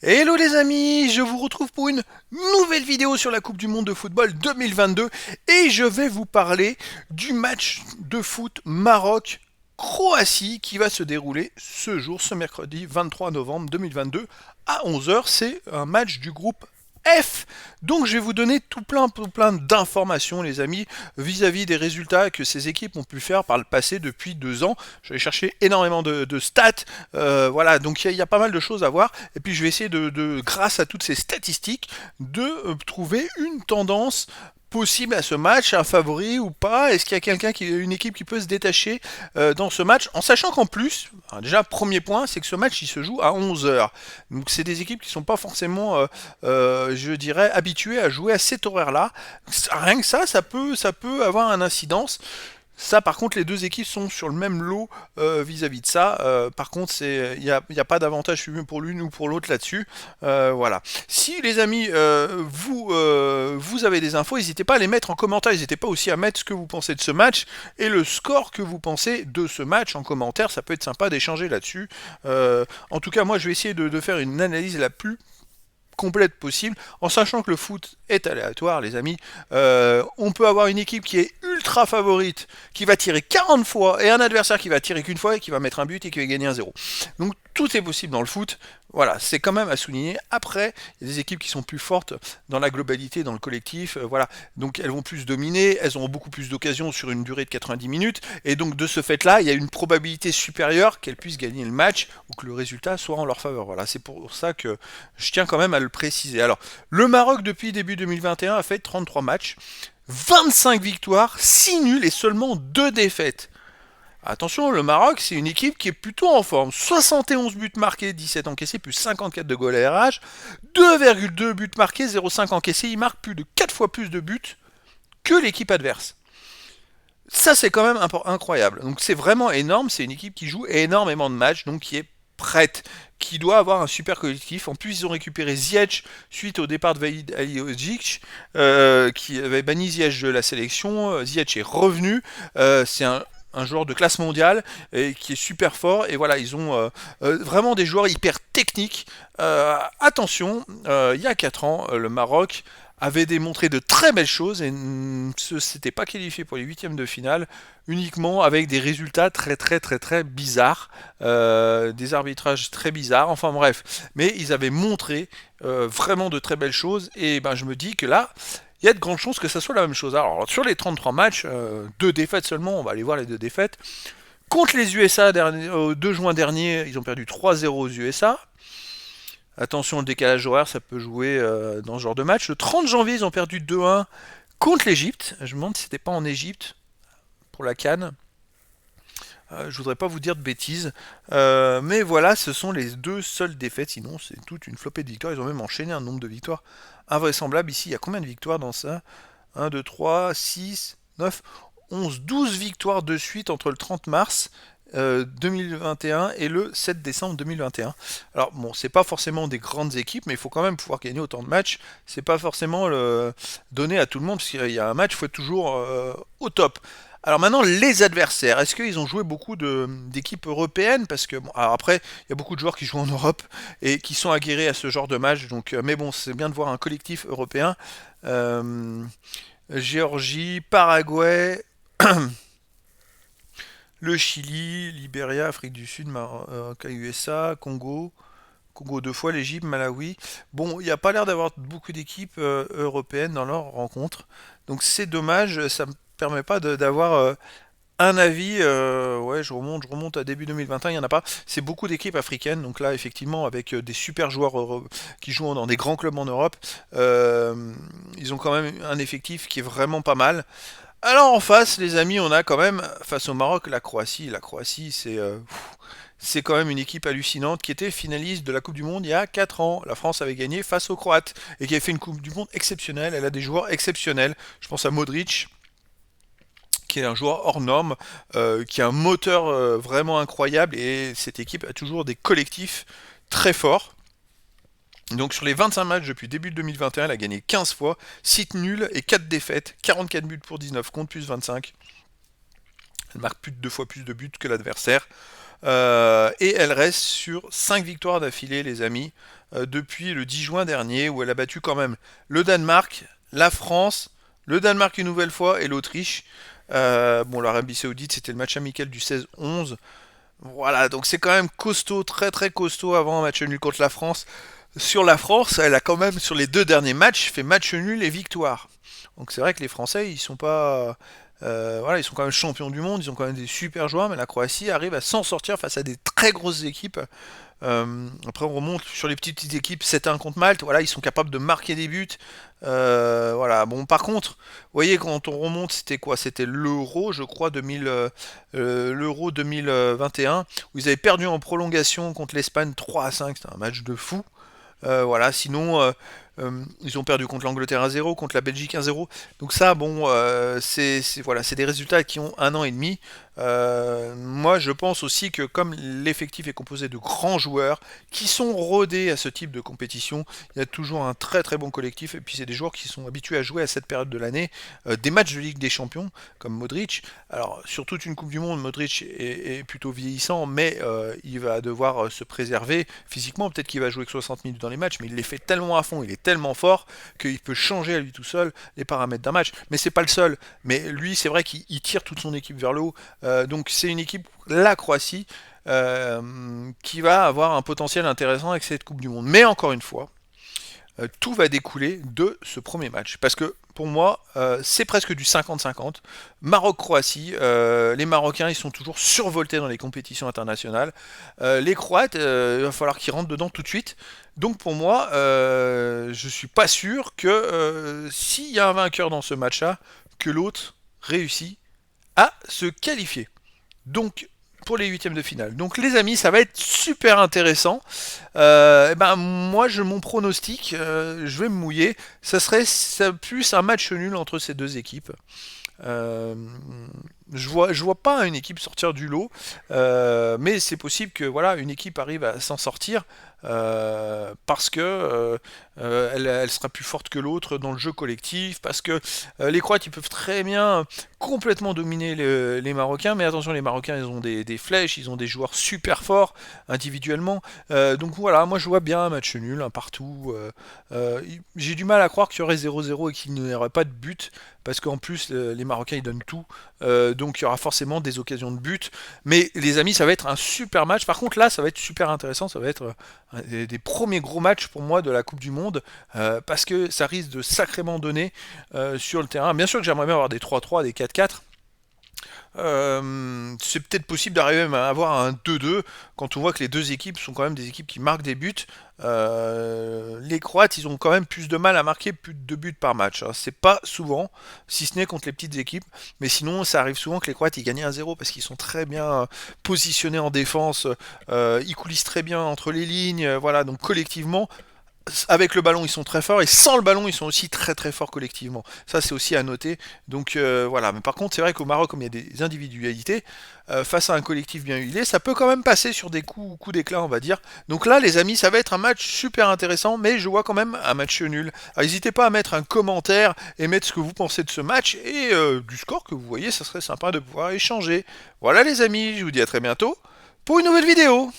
Hello les amis, je vous retrouve pour une nouvelle vidéo sur la Coupe du Monde de football 2022 et je vais vous parler du match de foot Maroc-Croatie qui va se dérouler ce mercredi 23 novembre 2022 à 11 heures. C'est un match du groupe F. Donc je vais vous donner tout plein d'informations les amis vis-à-vis des résultats que ces équipes ont pu faire par le passé depuis 2 ans. Je vais chercher énormément de stats, voilà, donc il y a pas mal de choses à voir. Et puis je vais essayer grâce à toutes ces statistiques, de trouver une tendance possible à ce match, un favori ou pas. Est-ce qu'il y a une équipe qui peut se détacher dans ce match, en sachant qu'en plus, alors déjà premier point, c'est que ce match il se joue à 11 heures. Donc c'est des équipes qui sont pas forcément, je dirais, habituées à jouer à cet horaire-là. Rien que ça peut avoir une incidence. Ça, par contre, les deux équipes sont sur le même lot vis-à-vis de ça. Par contre, il y a pas d'avantage pour l'une ou pour l'autre là-dessus. Voilà. Si les amis, vous avez des infos, n'hésitez pas à les mettre en commentaire. N'hésitez pas aussi à mettre ce que vous pensez de ce match et le score que vous pensez de ce match en commentaire. Ça peut être sympa d'échanger là-dessus. En tout cas, moi, je vais essayer de faire une analyse la plus complète possible, en sachant que le foot est aléatoire, les amis. On peut avoir une équipe qui est ultra favorite, qui va tirer 40 fois, et un adversaire qui va tirer qu'une fois, et qui va mettre un but, et qui va gagner 1-0. Donc tout est possible dans le foot. Voilà, c'est quand même à souligner. Après, il y a des équipes qui sont plus fortes dans la globalité, dans le collectif. Voilà, donc elles vont plus dominer, elles auront beaucoup plus d'occasions sur une durée de 90 minutes. Et donc de ce fait-là, il y a une probabilité supérieure qu'elles puissent gagner le match ou que le résultat soit en leur faveur. Voilà, c'est pour ça que je tiens quand même à le préciser. Alors, le Maroc, depuis début 2021, a fait 33 matchs, 25 victoires, 6 nuls et seulement 2 défaites. Attention, le Maroc, c'est une équipe qui est plutôt en forme. 71 buts marqués, 17 encaissés, plus 54 de goals à RH, 2,2 buts marqués, 0,5 encaissés. Il marque plus de 4 fois plus de buts que l'équipe adverse. Ça, c'est quand même incroyable. Donc, c'est vraiment énorme. C'est une équipe qui joue énormément de matchs, donc qui est prête, qui doit avoir un super collectif. En plus, ils ont récupéré Ziyech suite au départ de Valid Alihodzic, qui avait banni Ziyech de la sélection. Ziyech est revenu. C'est un joueur de classe mondiale et qui est super fort. Et voilà, ils ont vraiment des joueurs hyper techniques. Attention, il y a 4 ans, le Maroc avait démontré de très belles choses et ne s'était pas qualifié pour les huitièmes de finale uniquement avec des résultats très bizarres, des arbitrages très bizarres, enfin bref. Mais ils avaient montré vraiment de très belles choses et ben, je me dis que là, il y a de grandes chances que ça soit la même chose. Alors sur les 33 matchs, 2 défaites seulement, on va aller voir les 2 défaites. Contre les USA, au 2 juin dernier, ils ont perdu 3-0 aux USA. Attention, le décalage horaire, ça peut jouer dans ce genre de match. Le 30 janvier, ils ont perdu 2-1 contre l'Egypte. Je me demande si c'était pas en Égypte pour la CAN. Je voudrais pas vous dire de bêtises. Mais voilà, ce sont les 2 seules défaites. Sinon, c'est toute une flopée de victoires. Ils ont même enchaîné un nombre de victoires invraisemblable. Ici, il y a combien de victoires dans ça? 1, 2, 3, 6, 9, 11, 12 victoires de suite entre le 30 mars 2021 et le 7 décembre 2021. Alors bon, c'est pas forcément des grandes équipes, mais il faut quand même pouvoir gagner autant de matchs. C'est pas forcément donné à tout le monde, parce qu'il y a un match, il faut être toujours au top. Alors maintenant, les adversaires, est-ce qu'ils ont joué beaucoup d'équipes européennes? Parce que, bon, alors après, il y a beaucoup de joueurs qui jouent en Europe et qui sont aguerris à ce genre de match. Donc, mais bon, c'est bien de voir un collectif européen. Euh, Géorgie, Paraguay, le Chili, Libéria, Afrique du Sud, Maroc, USA, Congo. Congo 2 fois, l'Égypte, Malawi. Bon, il n'y a pas l'air d'avoir beaucoup d'équipes européennes dans leur rencontre. Donc c'est dommage, ça me permet pas d'avoir un avis. Ouais, je remonte à début 2021, il n'y en a pas. C'est beaucoup d'équipes africaines. Donc là, effectivement, avec des super joueurs qui jouent dans des grands clubs en Europe, ils ont quand même un effectif qui est vraiment pas mal. Alors en face, les amis, on a quand même, face au Maroc, la Croatie. La Croatie, c'est quand même une équipe hallucinante qui était finaliste de la Coupe du Monde il y a 4 ans. La France avait gagné face aux Croates et qui a fait une Coupe du Monde exceptionnelle. Elle a des joueurs exceptionnels. Je pense à Modric, qui est un joueur hors norme, qui a un moteur vraiment incroyable. Et cette équipe a toujours des collectifs très forts. Donc sur les 25 matchs depuis début de 2021, elle a gagné 15 fois, 6 nuls et 4 défaites, 44 buts pour 19 contre plus 25. Elle marque plus de 2 fois plus de buts que l'adversaire. Et elle reste sur 5 victoires d'affilée, les amis, depuis le 10 juin dernier, où elle a battu quand même le Danemark, la France, le Danemark une nouvelle fois et l'Autriche. Bon, l'Arabie Saoudite, c'était le match amical du 16-11. Voilà, donc c'est quand même costaud, très très costaud avant un match nul contre la France. Sur la France, elle a quand même, sur les 2 derniers matchs, fait match nul et victoire. Donc c'est vrai que les Français, ils sont pas. Voilà, ils sont quand même champions du monde, ils ont quand même des super joueurs, mais la Croatie arrive à s'en sortir face à des très grosses équipes. Après, on remonte sur les petites équipes 7-1 contre Malte. Voilà, ils sont capables de marquer des buts. Voilà. Bon, par contre, vous voyez, quand on remonte, c'était quoi? C'était l'Euro, je crois, l'Euro 2021, où ils avaient perdu en prolongation contre l'Espagne 3-5. C'était un match de fou. Voilà, sinon, ils ont perdu contre l'Angleterre 1-0, contre la Belgique 1-0. Donc ça, bon, voilà, c'est des résultats qui ont 1 an et demi. Moi, je pense aussi que comme l'effectif est composé de grands joueurs qui sont rodés à ce type de compétition, il y a toujours un très très bon collectif. Et puis c'est des joueurs qui sont habitués à jouer à cette période de l'année, des matchs de Ligue des Champions, comme Modric. Alors, sur toute une Coupe du Monde, Modric est plutôt vieillissant, mais il va devoir se préserver physiquement. Peut-être qu'il va jouer que 60 minutes dans les matchs, mais il les fait tellement à fond, il est tellement fort qu'il peut changer à lui tout seul les paramètres d'un match. Mais c'est pas le seul. Mais lui, c'est vrai qu'il tire toute son équipe vers le haut. Donc c'est une équipe, la Croatie, qui va avoir un potentiel intéressant avec cette Coupe du Monde. Mais encore une fois, tout va découler de ce premier match. Parce que pour moi, c'est presque du 50-50. Maroc-Croatie, les Marocains, ils sont toujours survoltés dans les compétitions internationales. Les Croates, il va falloir qu'ils rentrent dedans tout de suite. Donc pour moi, je suis pas sûr que s'il y a un vainqueur dans ce match-là, que l'autre réussit à se qualifier. Donc pour les huitièmes de finale. Donc les amis, ça va être super intéressant. Eh ben moi, mon pronostic, je vais me mouiller. Ça plus un match nul entre ces deux équipes. Euh, je vois pas une équipe sortir du lot, mais c'est possible que voilà une équipe arrive à s'en sortir parce que elle sera plus forte que l'autre dans le jeu collectif, parce que les Croates ils peuvent très bien complètement dominer les Marocains, mais attention les Marocains ils ont des flèches, ils ont des joueurs super forts individuellement, donc voilà moi je vois bien un match nul, un partout. J'ai du mal à croire qu'il y aurait 0-0 et qu'il n'y aurait pas de but parce qu'en plus les Marocains ils donnent tout, donc il y aura forcément des occasions de but. Mais les amis, ça va être un super match. Par contre là, ça va être super intéressant, ça va être des premiers gros matchs pour moi de la Coupe du Monde, parce que ça risque de sacrément donner sur le terrain. Bien sûr que j'aimerais bien avoir des 3-3, des 4-4. C'est peut-être possible d'arriver même à avoir un 2-2 quand on voit que les deux équipes sont quand même des équipes qui marquent des buts. Les Croates, ils ont quand même plus de mal à marquer plus de 2 buts par match, hein. C'est pas souvent, si ce n'est contre les petites équipes, mais sinon ça arrive souvent que les Croates ils gagnent 1-0 parce qu'ils sont très bien positionnés en défense, ils coulissent très bien entre les lignes, voilà, donc collectivement avec le ballon, ils sont très forts, et sans le ballon, ils sont aussi très très forts collectivement. Ça, c'est aussi à noter. Donc voilà. Mais par contre, c'est vrai qu'au Maroc, comme il y a des individualités, face à un collectif bien huilé, ça peut quand même passer sur des coups d'éclat, on va dire. Donc là, les amis, ça va être un match super intéressant, mais je vois quand même un match nul. Alors, n'hésitez pas à mettre un commentaire et mettre ce que vous pensez de ce match et du score que vous voyez, ça serait sympa de pouvoir échanger. Voilà, les amis, je vous dis à très bientôt pour une nouvelle vidéo.